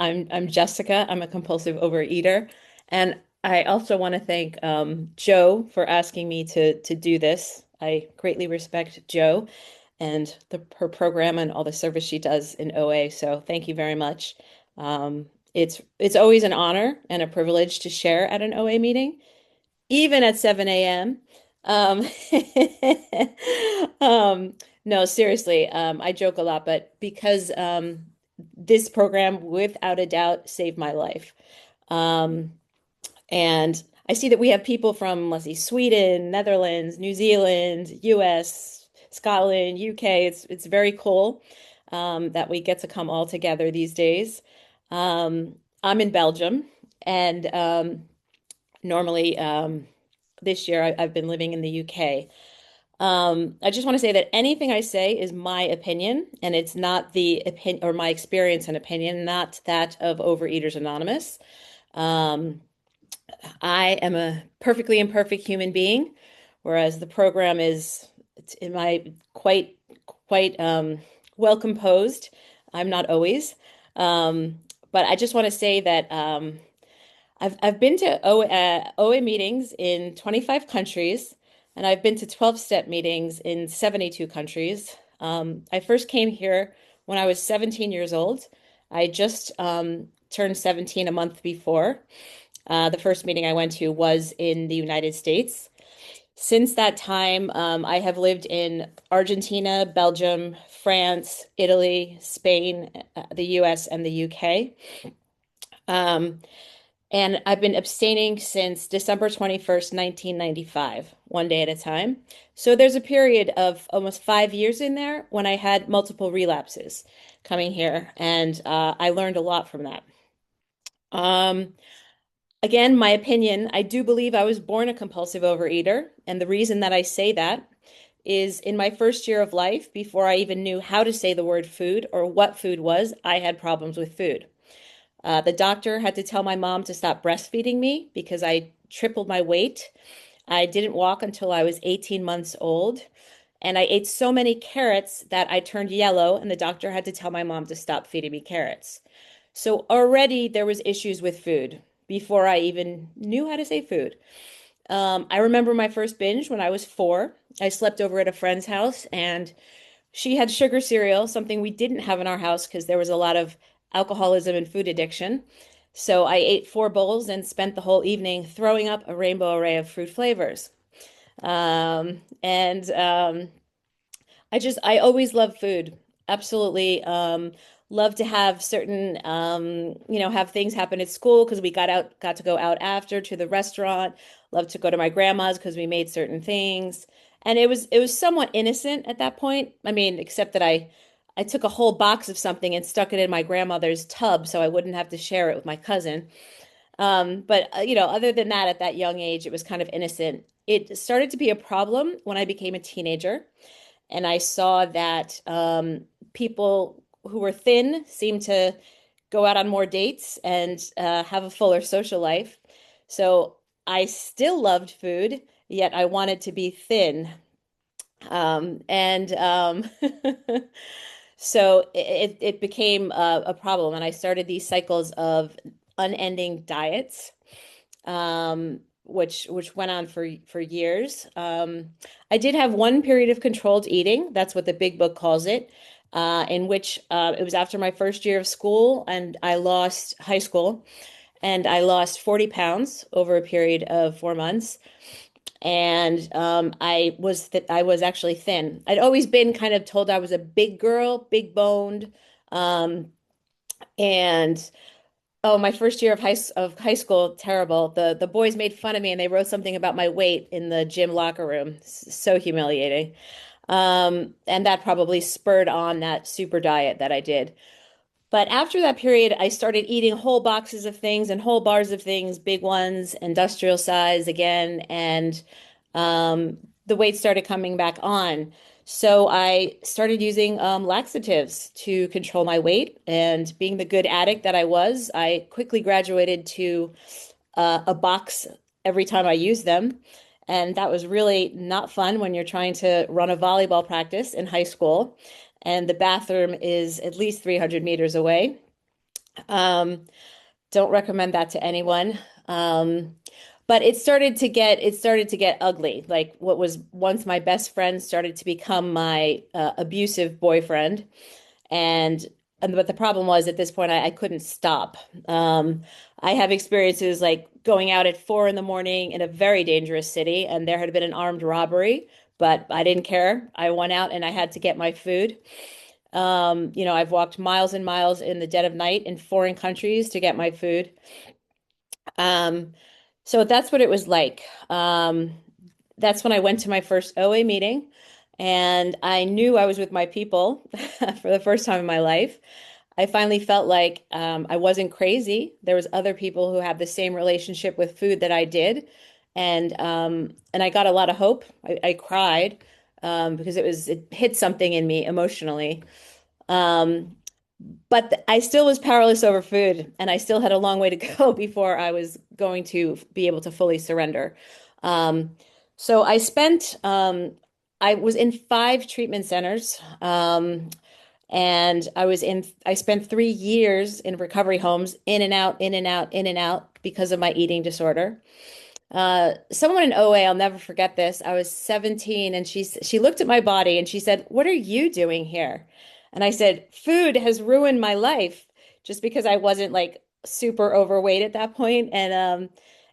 I'm Jessica. I'm a compulsive overeater, and I also want to thank Joe for asking me to do this. I greatly respect Joe and her program and all the service she does in OA. So thank you very much. It's always an honor and a privilege to share at an OA meeting, even at 7 a.m. Um, no, seriously, I joke a lot, but because this program, without a doubt, saved my life. Um, and I see that we have people from, let's see, Sweden, Netherlands, New Zealand, US, Scotland, UK. It's very cool that we get to come all together these days. I'm in Belgium, and normally this year I've been living in the UK. I just want to say that anything I say is my opinion, and it's not the opinion or my experience and opinion, not that of Overeaters Anonymous. Um, I am a perfectly imperfect human being, whereas the program is, it's in my quite well composed. I'm not always. Um, but I just want to say that I've been to OA meetings in 25 countries, and I've been to 12-step meetings in 72 countries. I first came here when I was 17 years old. I just turned 17 a month before. The first meeting I went to was in the United States. Since that time, I have lived in Argentina, Belgium, France, Italy, Spain, the US, and the UK. Um, and I've been abstaining since December 21st, 1995, one day at a time. So there's a period of almost 5 years in there when I had multiple relapses coming here, and I learned a lot from that. Um, Again, my opinion, I do believe I was born a compulsive overeater. And the reason that I say that is in my first year of life, before I even knew how to say the word food or what food was, I had problems with food. The doctor had to tell my mom to stop breastfeeding me because I tripled my weight. I didn't walk until I was 18 months old. And I ate so many carrots that I turned yellow, and the doctor had to tell my mom to stop feeding me carrots. So already there was issues with food before I even knew how to say food. I remember my first binge when I was 4. I slept over at a friend's house, and she had sugar cereal, something we didn't have in our house because there was a lot of alcoholism and food addiction. So I ate 4 bowls and spent the whole evening throwing up a rainbow array of fruit flavors. And I always love food. Absolutely. Love to have certain, have things happen at school because we got to go out after to the restaurant. Love to go to my grandma's because we made certain things. And it was somewhat innocent at that point. I mean, except that I took a whole box of something and stuck it in my grandmother's tub so I wouldn't have to share it with my cousin. But other than that, at that young age, it was kind of innocent. It started to be a problem when I became a teenager, and I saw that people who were thin seemed to go out on more dates and have a fuller social life. So I still loved food, yet I wanted to be thin. And So it became a problem, and I started these cycles of unending diets, which went on for years. I did have one period of controlled eating. That's what the big book calls it, in which it was after my first year of school, and I lost high school, and I lost 40 pounds over a period of 4 months. And I was actually thin. I'd always been kind of told I was a big girl, big boned. Um, and oh, my first year of high school, terrible. The boys made fun of me and they wrote something about my weight in the gym locker room. So humiliating. And that probably spurred on that super diet that I did. But after that period, I started eating whole boxes of things and whole bars of things, big ones, industrial size again, and um, the weight started coming back on. So I started using laxatives to control my weight. And being the good addict that I was, I quickly graduated to a box every time I used them. And that was really not fun when you're trying to run a volleyball practice in high school and the bathroom is at least 300 meters away. Um, don't recommend that to anyone. Um, but it started to get ugly. Like what was once my best friend started to become my abusive boyfriend. And, but the problem was at this point I couldn't stop. Um, I have experiences like going out at 4 in the morning in a very dangerous city, and there had been an armed robbery, but I didn't care. I went out and I had to get my food. I've walked miles and miles in the dead of night in foreign countries to get my food. Um, so that's what it was like. That's when I went to my first OA meeting, and I knew I was with my people for the first time in my life. I finally felt like I wasn't crazy. There was other people who have the same relationship with food that I did, and I got a lot of hope. I cried because it hit something in me emotionally. Um, but I still was powerless over food, and I still had a long way to go before I was going to be able to fully surrender. Um, so I was in 5 treatment centers, and I spent 3 years in recovery homes, in and out, in and out, in and out because of my eating disorder. Someone in OA, I'll never forget this. I was 17 and she looked at my body and she said, "What are you doing here?" And I said, "Food has ruined my life," just because I wasn't like super overweight at that point. And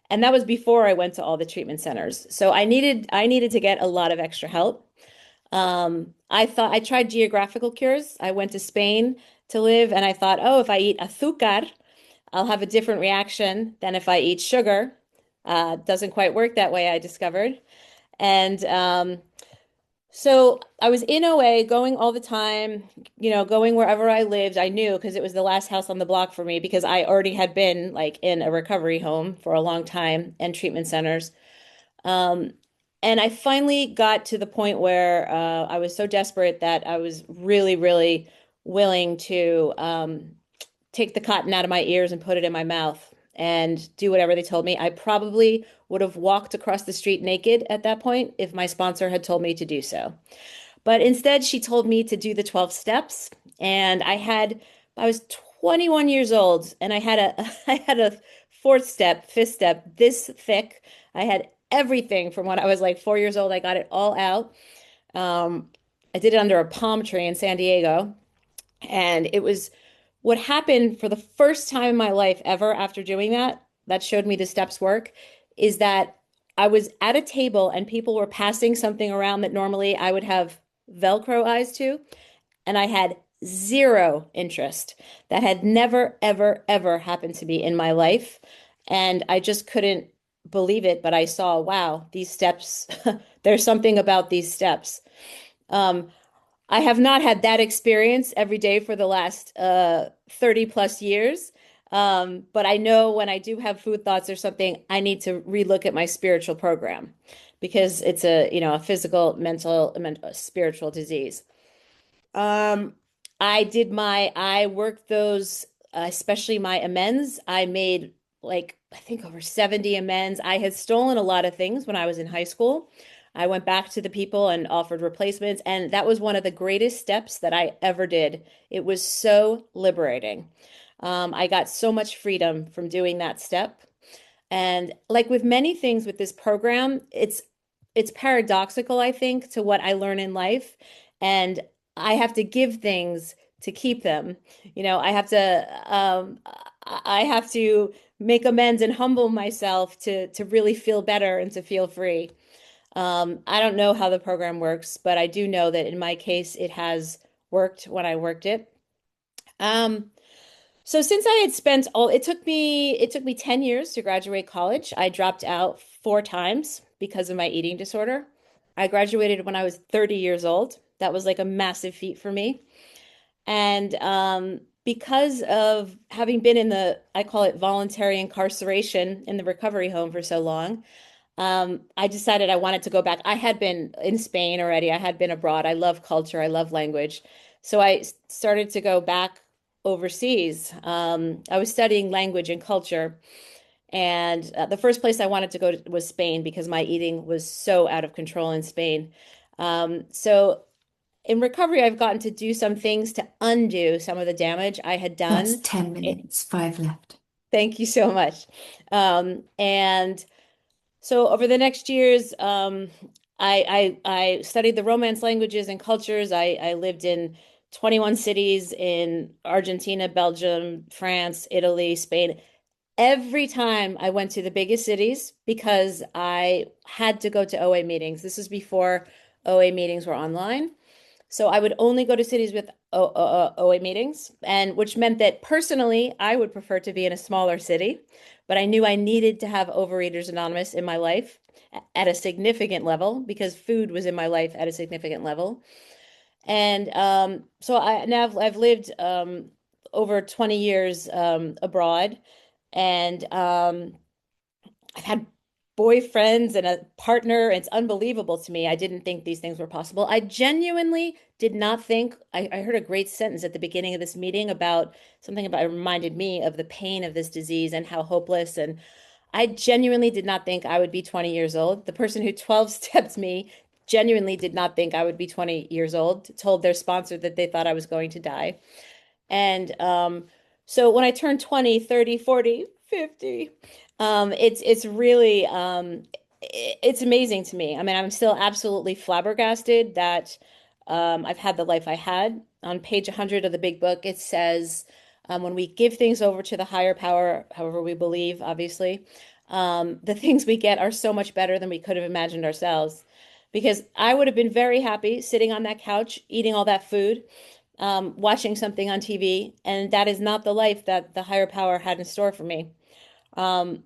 that was before I went to all the treatment centers. So I needed to get a lot of extra help. I thought I tried geographical cures. I went to Spain to live, and I thought, oh, if I eat azúcar, I'll have a different reaction than if I eat sugar. Doesn't quite work that way, I discovered. And so I was in OA, going all the time, going wherever I lived. I knew because it was the last house on the block for me because I already had been like in a recovery home for a long time and treatment centers. Um, and I finally got to the point where I was so desperate that I was really, really willing to take the cotton out of my ears and put it in my mouth and do whatever they told me. I probably would have walked across the street naked at that point if my sponsor had told me to do so. But instead, she told me to do the 12 steps. And I was 21 years old and I had a fourth step, fifth step this thick. I had everything from when I was like 4 years old. I got it all out. Um, I did it under a palm tree in San Diego. And it was what happened for the first time in my life ever after doing that, that showed me the steps work, is that I was at a table and people were passing something around that normally I would have Velcro eyes to, and I had zero interest. That had never, ever, ever happened to me in my life. And I just couldn't believe it, but I saw, wow, these steps, there's something about these steps. Um, I have not had that experience every day for the last 30 plus years. But I know when I do have food thoughts or something, I need to relook at my spiritual program because it's a physical, mental, spiritual disease. Um, I worked those, especially my amends. I made like, I think over 70 amends. I had stolen a lot of things when I was in high school. I went back to the people and offered replacements, and that was one of the greatest steps that I ever did. It was so liberating. I got so much freedom from doing that step. And like with many things with this program, it's paradoxical, I think, to what I learn in life. And I have to give things to keep them. I have to make amends and humble myself to really feel better and to feel free. I don't know how the program works, but I do know that in my case, it has worked when I worked it. Um, so since I had spent all, it took me 10 years to graduate college. I dropped out 4 times because of my eating disorder. I graduated when I was 30 years old. That was like a massive feat for me. And because of having been in I call it voluntary incarceration in the recovery home for so long, I decided I wanted to go back. I had been in Spain already. I had been abroad. I love culture. I love language. So I started to go back overseas. I was studying language and culture. And the first place I wanted to go to was Spain because my eating was so out of control in Spain. So in recovery, I've gotten to do some things to undo some of the damage I had That's done. 10 It, minutes, five left. Thank you so much. And so over the next years, I studied the Romance languages and cultures. I lived in 21 cities in Argentina, Belgium, France, Italy, Spain. Every time I went to the biggest cities because I had to go to OA meetings. This was before OA meetings were online. So I would only go to cities with OA meetings, and which meant that personally, I would prefer to be in a smaller city, but I knew I needed to have Overeaters Anonymous in my life at a significant level because food was in my life at a significant level. And so I've lived over 20 years abroad, and I've had boyfriends and a partner. It's unbelievable to me. I didn't think these things were possible. I genuinely did not think. I heard a great sentence at the beginning of this meeting about something about it reminded me of the pain of this disease and how hopeless. And I genuinely did not think I would be 20 years old. The person who 12 stepped me genuinely did not think I would be 20 years old, told their sponsor that they thought I was going to die. And so when I turned 20, 30, 40, 50, it's really it's amazing to me. I mean, I'm still absolutely flabbergasted that I've had the life I had. On page 100 of the big book, it says, when we give things over to the higher power, however we believe, obviously, the things we get are so much better than we could have imagined ourselves. Because I would have been very happy sitting on that couch, eating all that food, watching something on TV, and that is not the life that the higher power had in store for me. Um,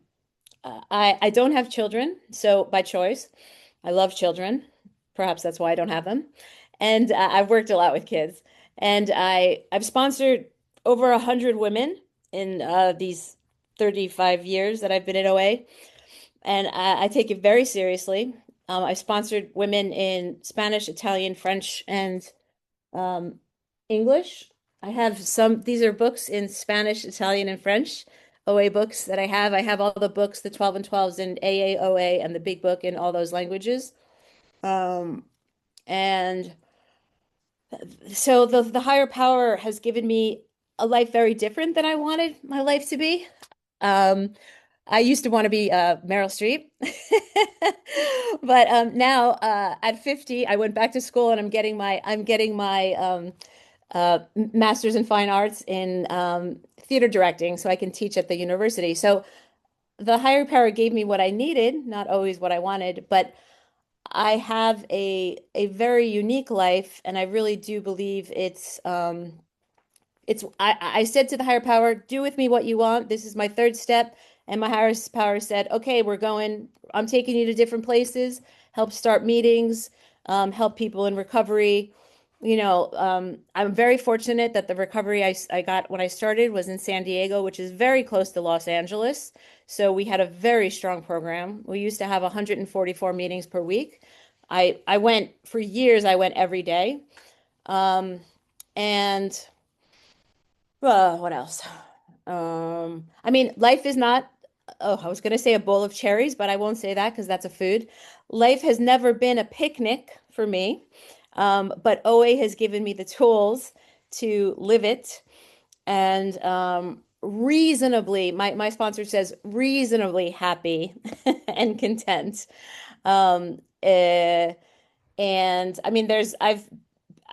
I don't have children, so by choice, I love children. Perhaps that's why I don't have them. And I've worked a lot with kids, and I've sponsored over 100 women in these 35 years that I've been in OA, and I take it very seriously. I sponsored women in Spanish, Italian, French, and um, English. I have some, these are books in Spanish, Italian, and French, OA books that I have. I have all the books, the 12 and 12s in AAOA and the big book in all those languages. Um, and so the higher power has given me a life very different than I wanted my life to be. Um, I used to want to be Meryl Streep, but now at 50, I went back to school and I'm getting my master's in fine arts in theater directing, so I can teach at the university. So the higher power gave me what I needed, not always what I wanted, but I have a very unique life, and I really do believe it's I said to the higher power, do with me what you want. This is my third step. And my higher power said, okay, we're going, I'm taking you to different places, help start meetings, help people in recovery. I'm very fortunate that the recovery I got when I started was in San Diego, which is very close to Los Angeles. So we had a very strong program. We used to have 144 meetings per week. I went for years, I went every day. Um, and what else? I mean, life is not, oh, I was going to say a bowl of cherries, but I won't say that because that's a food. Life has never been a picnic for me, but OA has given me the tools to live it and reasonably, my sponsor says reasonably happy and content. Um, uh, and I mean,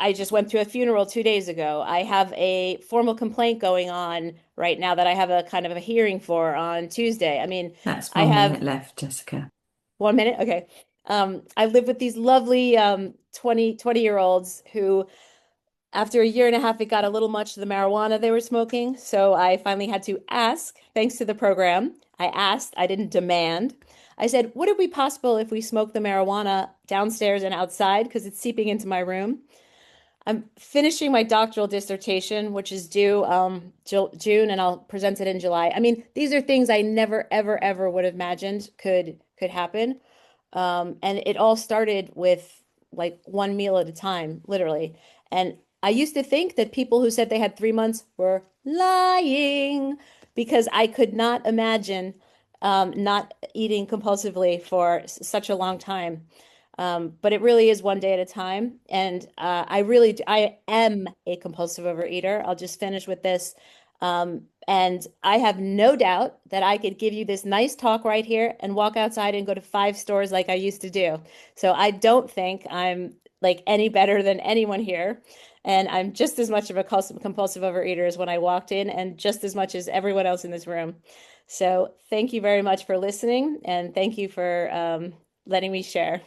I just went to a funeral 2 days ago. I have a formal complaint going on right now that I have a kind of a hearing for on Tuesday. I mean, That's I one have minute left, Jessica. 1 minute. Okay. I live with these lovely 20-year-olds who, after a year and a half, it got a little much of the marijuana they were smoking. So I finally had to ask, thanks to the program. I asked, I didn't demand. I said, would it be possible if we smoke the marijuana downstairs and outside? Because it's seeping into my room. I'm finishing my doctoral dissertation, which is due June, and I'll present it in July. I mean, these are things I never, ever, ever would have imagined could happen. And it all started with like one meal at a time, literally. And I used to think that people who said they had 3 months were lying because I could not imagine not eating compulsively for such a long time. But it really is one day at a time. And I am a compulsive overeater. I'll just finish with this. And I have no doubt that I could give you this nice talk right here and walk outside and go to 5 stores like I used to do. So I don't think I'm like any better than anyone here. And I'm just as much of a compulsive overeater as when I walked in, and just as much as everyone else in this room. So thank you very much for listening, and thank you for letting me share.